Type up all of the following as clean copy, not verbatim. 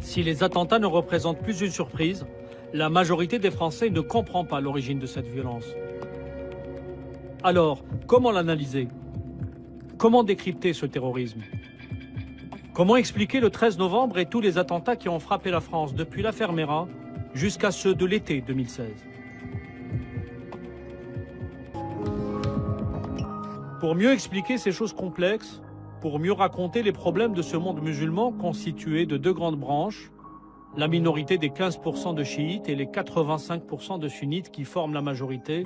Si les attentats ne représentent plus une surprise, la majorité des Français ne comprend pas l'origine de cette violence. Alors, comment l'analyser? Comment décrypter ce terrorisme? Comment expliquer le 13 novembre et tous les attentats qui ont frappé la France depuis l'affaire Mera jusqu'à ceux de l'été 2016? Pour mieux expliquer ces choses complexes, pour mieux raconter les problèmes de ce monde musulman constitué de deux grandes branches, la minorité des 15% de chiites et les 85% de sunnites qui forment la majorité,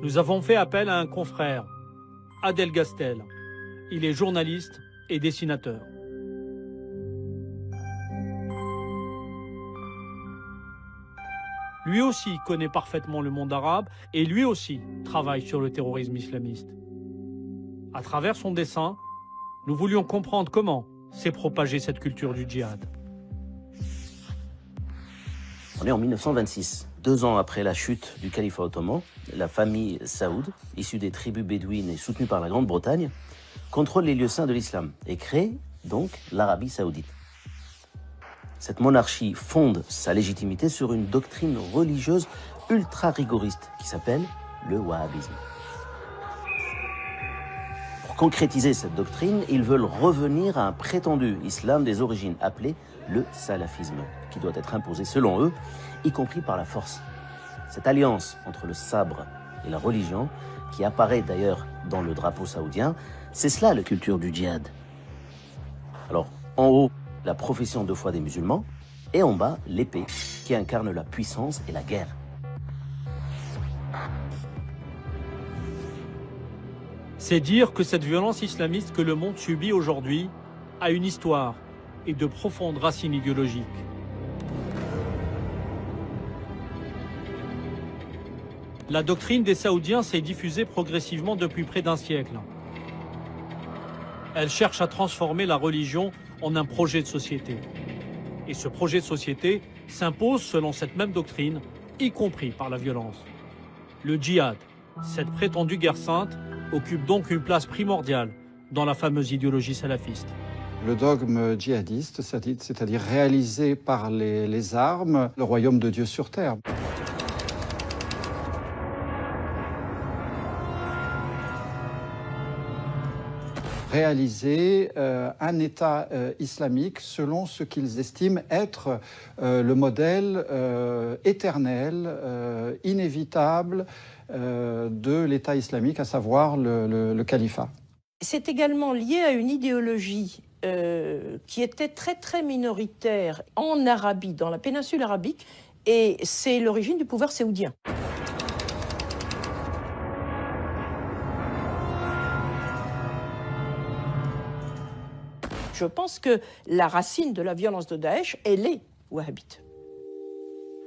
nous avons fait appel à un confrère, Adel Gastel. Il est journaliste et dessinateur. Lui aussi connaît parfaitement le monde arabe et lui aussi travaille sur le terrorisme islamiste. À travers son dessin, nous voulions comprendre comment s'est propagée cette culture du djihad. On est en 1926, 2 ans après la chute du califat ottoman. La famille Saoud, issue des tribus bédouines et soutenue par la Grande-Bretagne, contrôle les lieux saints de l'islam et crée donc l'Arabie saoudite. Cette monarchie fonde sa légitimité sur une doctrine religieuse ultra rigoriste qui s'appelle le wahhabisme. Pour concrétiser cette doctrine, ils veulent revenir à un prétendu islam des origines appelé le salafisme, qui doit être imposé selon eux, y compris par la force. Cette alliance entre le sabre et la religion, qui apparaît d'ailleurs dans le drapeau saoudien, c'est cela la culture du djihad. Alors, en haut, la profession de foi des musulmans, et en bas, l'épée, qui incarne la puissance et la guerre. C'est dire que cette violence islamiste que le monde subit aujourd'hui a une histoire et de profondes racines idéologiques. La doctrine des Saoudiens s'est diffusée progressivement depuis près d'un siècle. Elle cherche à transformer la religion en un projet de société. Et ce projet de société s'impose selon cette même doctrine, y compris par la violence. Le djihad, cette prétendue guerre sainte, occupe donc une place primordiale dans la fameuse idéologie salafiste. Le dogme djihadiste, c'est-à-dire réaliser par les armes le royaume de Dieu sur terre. Réaliser un État islamique selon ce qu'ils estiment être le modèle éternel, inévitable de l'État islamique, à savoir le califat. C'est également lié à une idéologie qui était très minoritaire en Arabie, dans la péninsule arabique, et c'est l'origine du pouvoir saoudien. Je pense que la racine de la violence de Daesh, elle est wahhabite.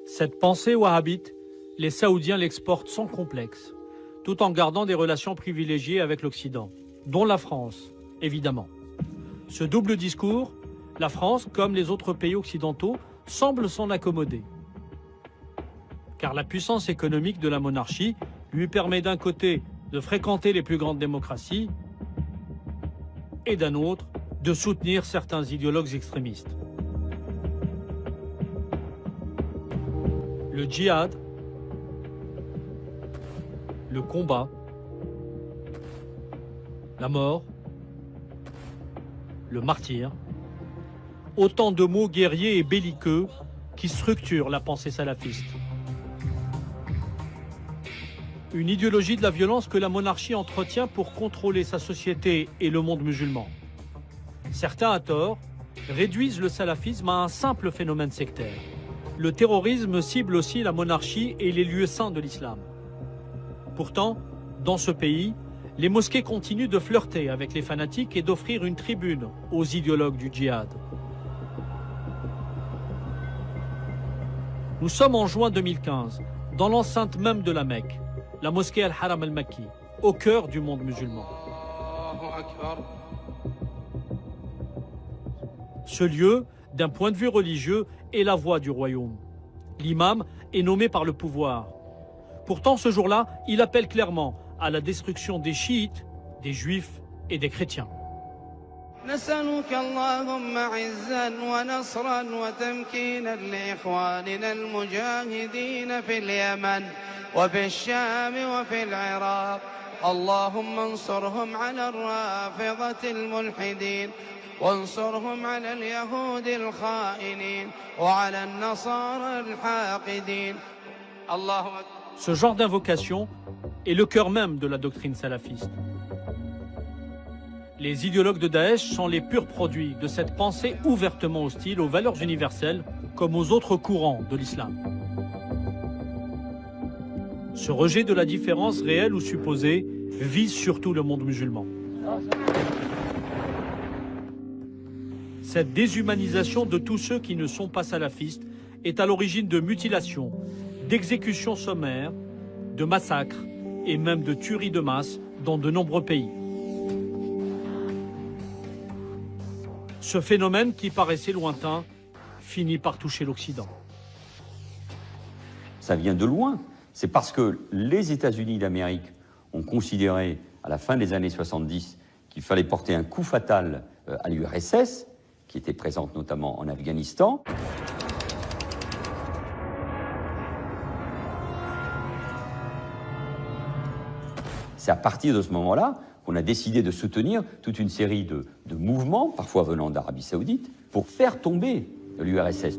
Cette pensée wahhabite, les Saoudiens l'exportent sans complexe, tout en gardant des relations privilégiées avec l'Occident, dont la France, évidemment. Ce double discours, la France, comme les autres pays occidentaux, semble s'en accommoder. Car la puissance économique de la monarchie lui permet d'un côté de fréquenter les plus grandes démocraties et d'un autre de soutenir certains idéologues extrémistes. Le djihad, le combat, la mort, le martyr, autant de mots guerriers et belliqueux qui structurent la pensée salafiste. Une idéologie de la violence que la monarchie entretient pour contrôler sa société et le monde musulman. Certains, à tort, réduisent le salafisme à un simple phénomène sectaire. Le terrorisme cible aussi la monarchie et les lieux saints de l'islam. Pourtant, dans ce pays, les mosquées continuent de flirter avec les fanatiques et d'offrir une tribune aux idéologues du djihad. Nous sommes en juin 2015, dans l'enceinte même de la Mecque, la mosquée Al-Haram al-Makki, au cœur du monde musulman. Ce lieu, d'un point de vue religieux, est la voix du royaume. L'imam est nommé par le pouvoir. Pourtant, ce jour-là, il appelle clairement à la destruction des chiites, des juifs et des chrétiens. نسألك اللهم عزا ونصرا وتمكينا لإخواننا المجاهدين في اليمن وفي الشام وفي العراق. اللهم انصرهم على الرافضة الملحدين، وانصرهم على اليهود الخائنين وعلى النصارى الحاقدين. اللهم. Ce genre d'invocation est le cœur même de la doctrine salafiste. Les idéologues de Daesh sont les purs produits de cette pensée ouvertement hostile aux valeurs universelles comme aux autres courants de l'islam. Ce rejet de la différence réelle ou supposée vise surtout le monde musulman. Cette déshumanisation de tous ceux qui ne sont pas salafistes est à l'origine de mutilations, d'exécutions sommaires, de massacres et même de tueries de masse dans de nombreux pays. Ce phénomène qui paraissait lointain finit par toucher l'Occident. Ça vient de loin. C'est parce que les États-Unis d'Amérique ont considéré, à la fin des années 70, qu'il fallait porter un coup fatal à l'URSS, qui était présente notamment en Afghanistan. C'est à partir de ce moment-là qu'on a décidé de soutenir toute une série de mouvements, parfois venant d'Arabie Saoudite, pour faire tomber l'URSS.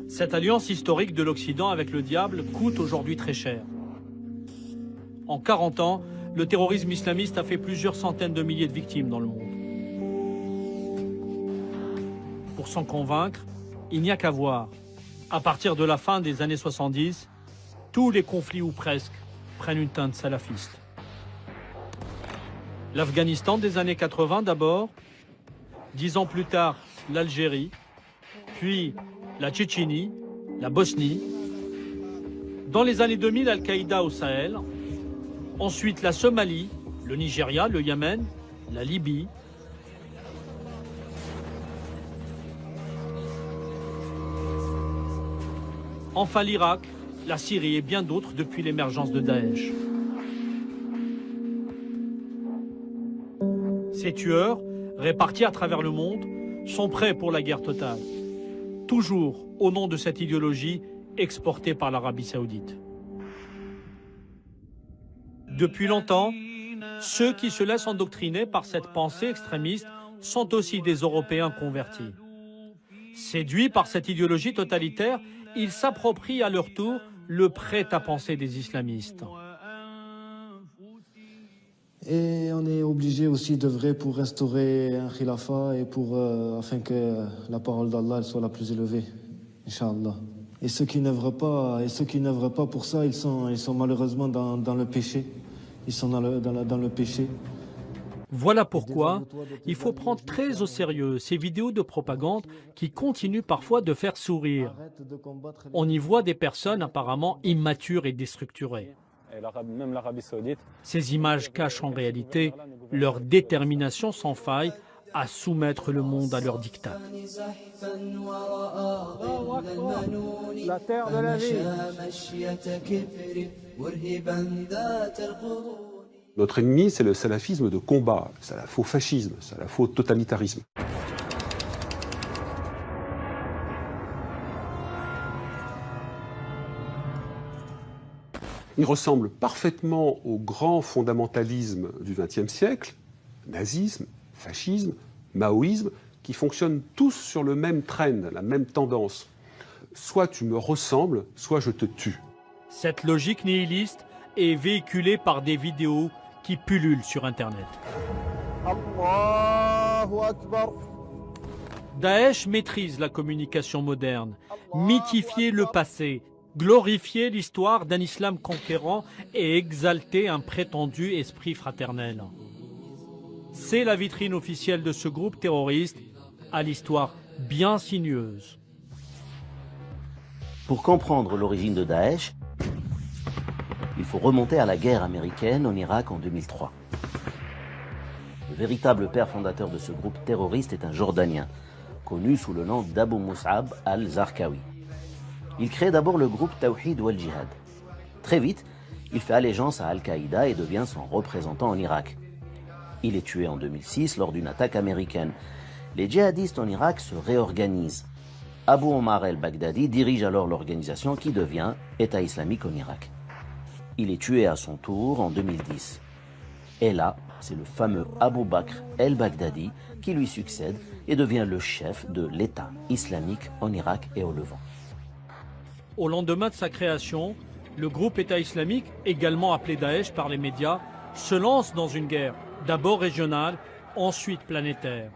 Cette alliance historique de l'Occident avec le diable coûte aujourd'hui très cher. En 40 ans, le terrorisme islamiste a fait plusieurs centaines de milliers de victimes dans le monde. Pour s'en convaincre, il n'y a qu'à voir. À partir de la fin des années 70, tous les conflits ou presque prennent une teinte salafiste. L'Afghanistan des années 80 d'abord, 10 ans plus tard l'Algérie, puis la Tchétchénie, la Bosnie. Dans les années 2000, Al-Qaïda au Sahel, ensuite la Somalie, le Nigeria, le Yémen, la Libye. Enfin l'Irak, la Syrie et bien d'autres depuis l'émergence de Daesh. Ces tueurs, répartis à travers le monde, sont prêts pour la guerre totale. Toujours au nom de cette idéologie exportée par l'Arabie Saoudite. Depuis longtemps, ceux qui se laissent endoctriner par cette pensée extrémiste sont aussi des Européens convertis. Séduits par cette idéologie totalitaire, ils s'approprient à leur tour le prêt-à-penser des islamistes. Et on est obligé aussi d'œuvrer pour restaurer un khilafat et afin que la parole d'Allah soit la plus élevée, Inch'Allah. Et ceux qui n'œuvrent pas pour ça, ils sont malheureusement dans le péché. Ils sont dans le péché. Voilà pourquoi il faut prendre très au sérieux ces vidéos de propagande qui continuent parfois de faire sourire. On y voit des personnes apparemment immatures et déstructurées. Même l'Arabie Saoudite. Ces images cachent en réalité leur détermination sans faille à soumettre le monde à leur diktat. La terre de la vie. Notre ennemi, c'est le salafisme de combat, le salafo-fascisme, le salafo-totalitarisme. Il ressemble parfaitement au grand fondamentalisme du XXe siècle, nazisme, fascisme, maoïsme, qui fonctionnent tous sur le même trend, la même tendance. Soit tu me ressembles, soit je te tue. Cette logique nihiliste est véhiculée par des vidéos qui pullulent sur Internet. Allahu Akbar. Daesh maîtrise la communication moderne, mythifier le passé, glorifier l'histoire d'un islam conquérant et exalter un prétendu esprit fraternel. C'est la vitrine officielle de ce groupe terroriste à l'histoire bien sinueuse. Pour comprendre l'origine de Daesh, il faut remonter à la guerre américaine en Irak en 2003. Le véritable père fondateur de ce groupe terroriste est un Jordanien, connu sous le nom d'Abu Mus'ab al-Zarqawi. Il crée d'abord le groupe Tawhid wal Jihad. Très vite, il fait allégeance à Al-Qaïda et devient son représentant en Irak. Il est tué en 2006 lors d'une attaque américaine. Les djihadistes en Irak se réorganisent. Abu Omar el-Baghdadi dirige alors l'organisation qui devient État islamique en Irak. Il est tué à son tour en 2010. Et là, c'est le fameux Abu Bakr el-Baghdadi qui lui succède et devient le chef de l'État islamique en Irak et au Levant. Au lendemain de sa création, le groupe État islamique, également appelé Daesh par les médias, se lance dans une guerre, d'abord régionale, ensuite planétaire.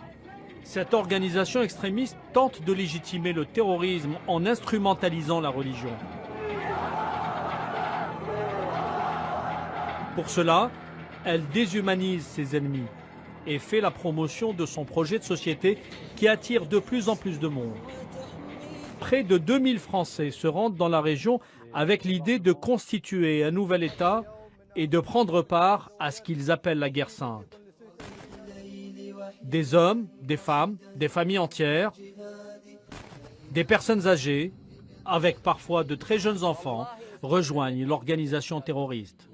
Cette organisation extrémiste tente de légitimer le terrorisme en instrumentalisant la religion. Pour cela, elle déshumanise ses ennemis et fait la promotion de son projet de société qui attire de plus en plus de monde. Près de 2000 Français se rendent dans la région avec l'idée de constituer un nouvel État et de prendre part à ce qu'ils appellent la guerre sainte. Des hommes, des femmes, des familles entières, des personnes âgées, avec parfois de très jeunes enfants, rejoignent l'organisation terroriste.